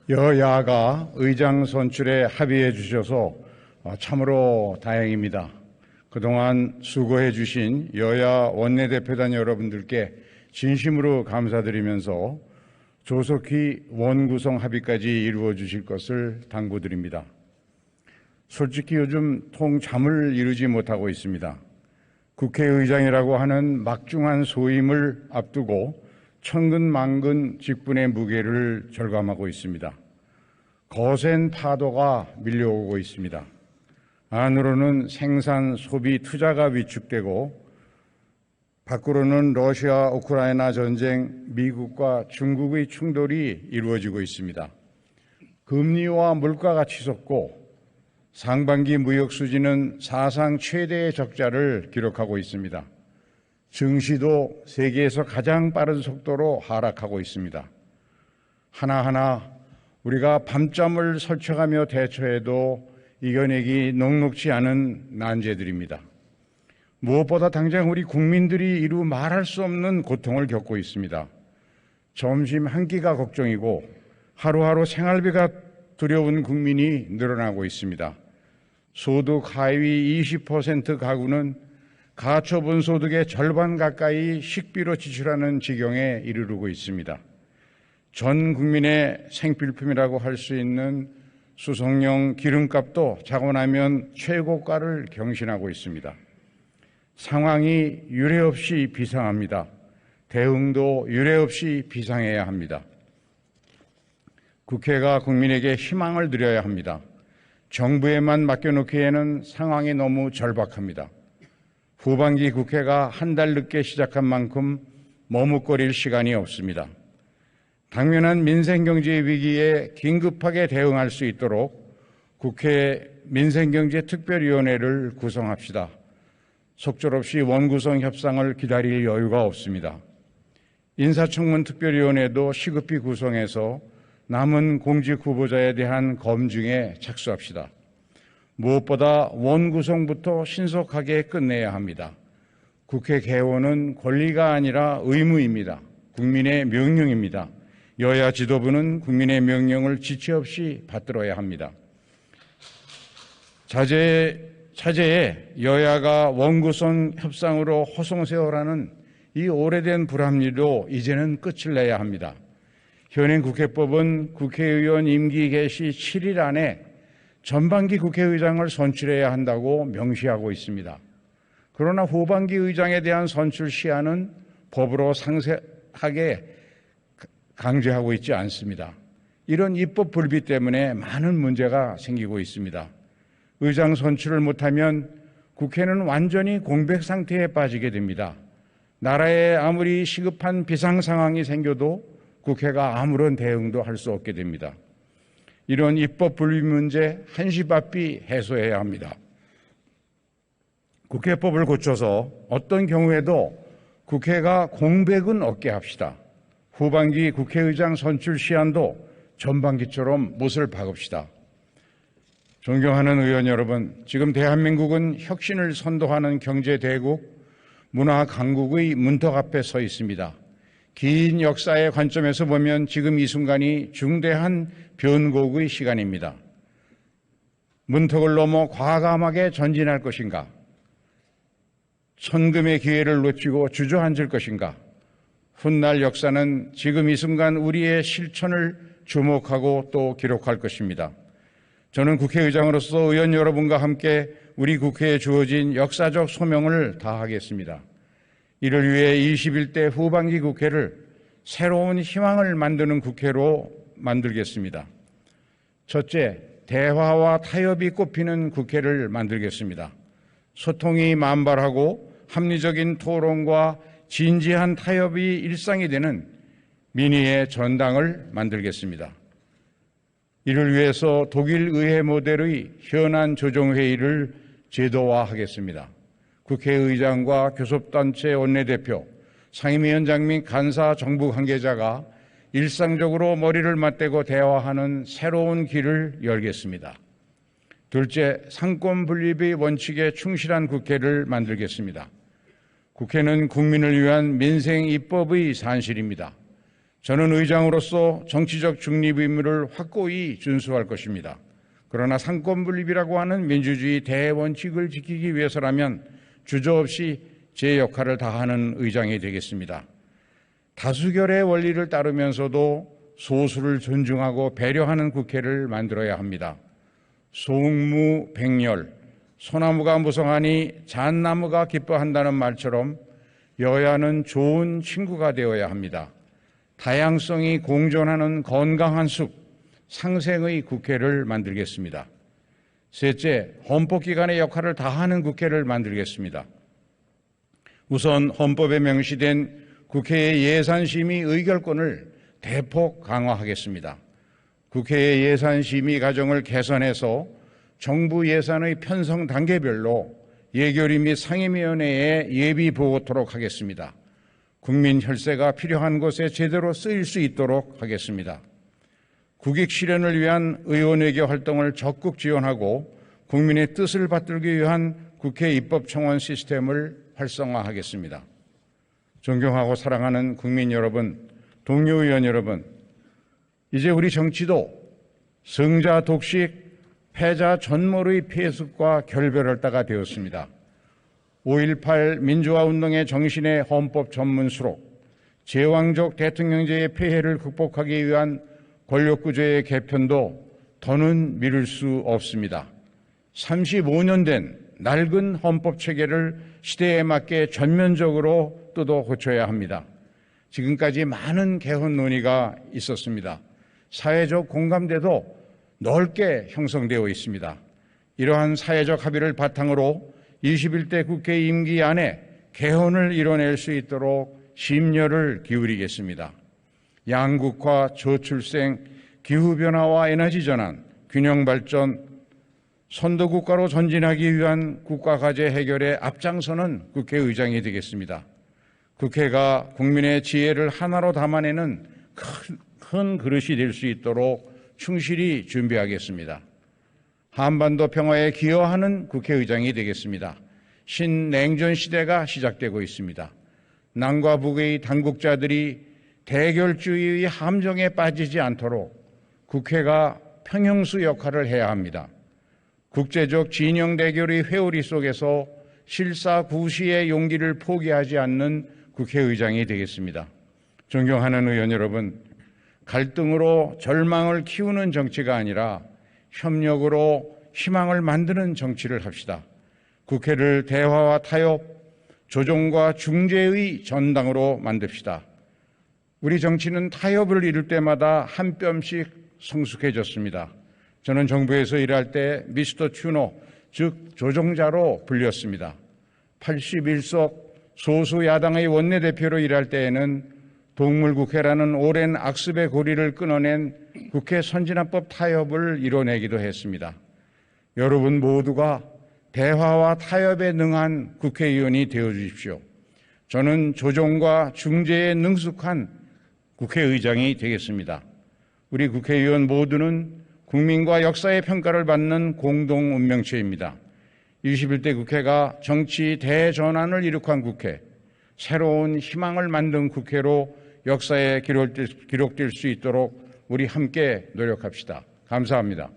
여야가 의장 선출에 합의해 주셔서 참으로 다행입니다. 그동안 수고해 주신 여야 원내대표단 여러분들께 진심으로 감사드리면서 조속히 원구성 합의까지 이루어 주실 것을 당부드립니다. 솔직히 요즘 통잠을 이루지 못하고 있습니다. 국회의장이라고 하는 막중한 소임을 앞두고 천근만근 직분의 무게를 절감하고 있습니다. 거센 파도가 밀려오고 있습니다. 안으로는 생산, 소비, 투자가 위축되고 밖으로는 러시아, 우크라이나 전쟁, 미국과 중국의 충돌이 이루어지고 있습니다. 금리와 물가가 치솟고 상반기 무역 수지는 사상 최대의 적자를 기록하고 있습니다. 증시도 세계에서 가장 빠른 속도로 하락하고 있습니다. 하나하나 우리가 밤잠을 설쳐가며 대처해도 이겨내기 녹록지 않은 난제들입니다. 무엇보다 당장 우리 국민들이 이루 말할 수 없는 고통을 겪고 있습니다. 점심 한 끼가 걱정이고 하루하루 생활비가 두려운 국민이 늘어나고 있습니다. 소득 하위 20% 가구는 가처분 소득의 절반 가까이 식비로 지출하는 지경에 이르르고 있습니다. 전 국민의 생필품이라고 할 수 있는 수송용 기름값도 자고 나면 최고가를 경신하고 있습니다. 상황이 유례없이 비상합니다. 대응도 유례없이 비상해야 합니다. 국회가 국민에게 희망을 드려야 합니다. 정부에만 맡겨놓기에는 상황이 너무 절박합니다. 후반기 국회가 한 달 늦게 시작한 만큼 머뭇거릴 시간이 없습니다. 당면한 민생경제 위기에 긴급하게 대응할 수 있도록 국회 민생경제특별위원회를 구성합시다. 속절없이 원구성 협상을 기다릴 여유가 없습니다. 인사청문 특별위원회도 시급히 구성해서 남은 공직 후보자에 대한 검증에 착수합시다. 무엇보다 원구성부터 신속하게 끝내야 합니다. 국회 개원은 권리가 아니라 의무입니다. 국민의 명령입니다. 여야 지도부는 국민의 명령을 지체 없이 받들어야 합니다. 차제에 여야가 원구성 협상으로 허송세월하는 이 오래된 불합리도 이제는 끝을 내야 합니다. 현행 국회법은 국회의원 임기 개시 7일 안에 전반기 국회의장을 선출해야 한다고 명시하고 있습니다. 그러나 후반기 의장에 대한 선출 시한은 법으로 상세하게 강제하고 있지 않습니다. 이런 입법 불비 때문에 많은 문제가 생기고 있습니다. 의장 선출을 못하면 국회는 완전히 공백 상태에 빠지게 됩니다. 나라에 아무리 시급한 비상 상황이 생겨도 국회가 아무런 대응도 할 수 없게 됩니다. 이런 입법 불비 문제 한시바삐 해소해야 합니다. 국회법을 고쳐서 어떤 경우에도 국회가 공백은 없게 합시다. 후반기 국회의장 선출 시한도 전반기처럼 못을 박읍시다. 존경하는 의원 여러분, 지금 대한민국은 혁신을 선도하는 경제대국, 문화 강국의 문턱 앞에 서 있습니다. 긴 역사의 관점에서 보면 지금 이 순간이 중대한 변곡의 시간입니다. 문턱을 넘어 과감하게 전진할 것인가? 천금의 기회를 놓치고 주저앉을 것인가? 훗날 역사는 지금 이 순간 우리의 실천을 주목하고 또 기록할 것입니다. 저는 국회의장으로서 의원 여러분과 함께 우리 국회에 주어진 역사적 소명을 다하겠습니다. 이를 위해 21대 후반기 국회를 새로운 희망을 만드는 국회로 만들겠습니다. 첫째, 대화와 타협이 꽃피는 국회를 만들겠습니다. 소통이 만발하고 합리적인 토론과 진지한 타협이 일상이 되는 민의의 전당을 만들겠습니다. 이를 위해서 독일 의회 모델의 현안 조정회의를 제도화하겠습니다. 국회의장과 교섭단체 원내대표, 상임위원장 및 간사 정부 관계자가 일상적으로 머리를 맞대고 대화하는 새로운 길을 열겠습니다. 둘째, 상권 분립의 원칙에 충실한 국회를 만들겠습니다. 국회는 국민을 위한 민생 입법의 산실입니다. 저는 의장으로서 정치적 중립 의무를 확고히 준수할 것입니다. 그러나 상권분립이라고 하는 민주주의 대원칙을 지키기 위해서라면 주저없이 제 역할을 다하는 의장이 되겠습니다. 다수결의 원리를 따르면서도 소수를 존중하고 배려하는 국회를 만들어야 합니다. 소응무백렬, 소나무가 무성하니 잣나무가 기뻐한다는 말처럼 여야는 좋은 친구가 되어야 합니다. 다양성이 공존하는 건강한 숲, 상생의 국회를 만들겠습니다. 셋째, 헌법기관의 역할을 다하는 국회를 만들겠습니다. 우선 헌법에 명시된 국회의 예산심의 의결권을 대폭 강화하겠습니다. 국회의 예산심의 과정을 개선해서 정부 예산의 편성 단계별로 예결위 및 상임위원회에 예비 보고토록 하겠습니다. 국민 혈세가 필요한 곳에 제대로 쓰일 수 있도록 하겠습니다. 국익 실현을 위한 의원외교 활동을 적극 지원하고 국민의 뜻을 받들기 위한 국회 입법청원 시스템을 활성화하겠습니다. 존경하고 사랑하는 국민 여러분, 동료 의원 여러분, 이제 우리 정치도 승자 독식, 패자 전몰의 폐습과 결별할 때가 되었습니다. 5.18 민주화운동의 정신의 헌법 전문 수록, 제왕적 대통령제의 폐해를 극복하기 위한 권력구조의 개편도 더는 미룰 수 없습니다. 35년 된 낡은 헌법체계를 시대에 맞게 전면적으로 뜯어 고쳐야 합니다. 지금까지 많은 개헌 논의가 있었습니다. 사회적 공감대도 넓게 형성되어 있습니다. 이러한 사회적 합의를 바탕으로 21대 국회 임기 안에 개헌을 이뤄낼 수 있도록 심려를 기울이겠습니다. 양극화, 저출생, 기후변화와 에너지 전환, 균형 발전, 선도국가로 전진하기 위한 국가과제 해결에 앞장서는 국회의장이 되겠습니다. 국회가 국민의 지혜를 하나로 담아내는 큰 그릇이 될 수 있도록 충실히 준비하겠습니다. 한반도 평화에 기여하는 국회의장이 되겠습니다. 신냉전 시대가 시작되고 있습니다. 남과 북의 당국자들이 대결주의의 함정에 빠지지 않도록 국회가 평형수 역할을 해야 합니다. 국제적 진영 대결의 회오리 속에서 실사구시의 용기를 포기하지 않는 국회의장이 되겠습니다. 존경하는 의원 여러분, 갈등으로 절망을 키우는 정치가 아니라 협력으로 희망을 만드는 정치를 합시다. 국회를 대화와 타협, 조정과 중재의 전당으로 만듭시다. 우리 정치는 타협을 이룰 때마다 한 뼘씩 성숙해졌습니다. 저는 정부에서 일할 때 미스터 튜너, 즉 조정자로 불렸습니다. 81석 소수 야당의 원내대표로 일할 때에는 동물국회라는 오랜 악습의 고리를 끊어낸 국회 선진화법 타협을 이뤄내기도 했습니다. 여러분 모두가 대화와 타협에 능한 국회의원이 되어주십시오. 저는 조정과 중재에 능숙한 국회의장이 되겠습니다. 우리 국회의원 모두는 국민과 역사의 평가를 받는 공동 운명체입니다. 21대 국회가 정치 대전환을 이룩한 국회, 새로운 희망을 만든 국회로 역사에 기록될 수 있도록 우리 함께 노력합시다. 감사합니다.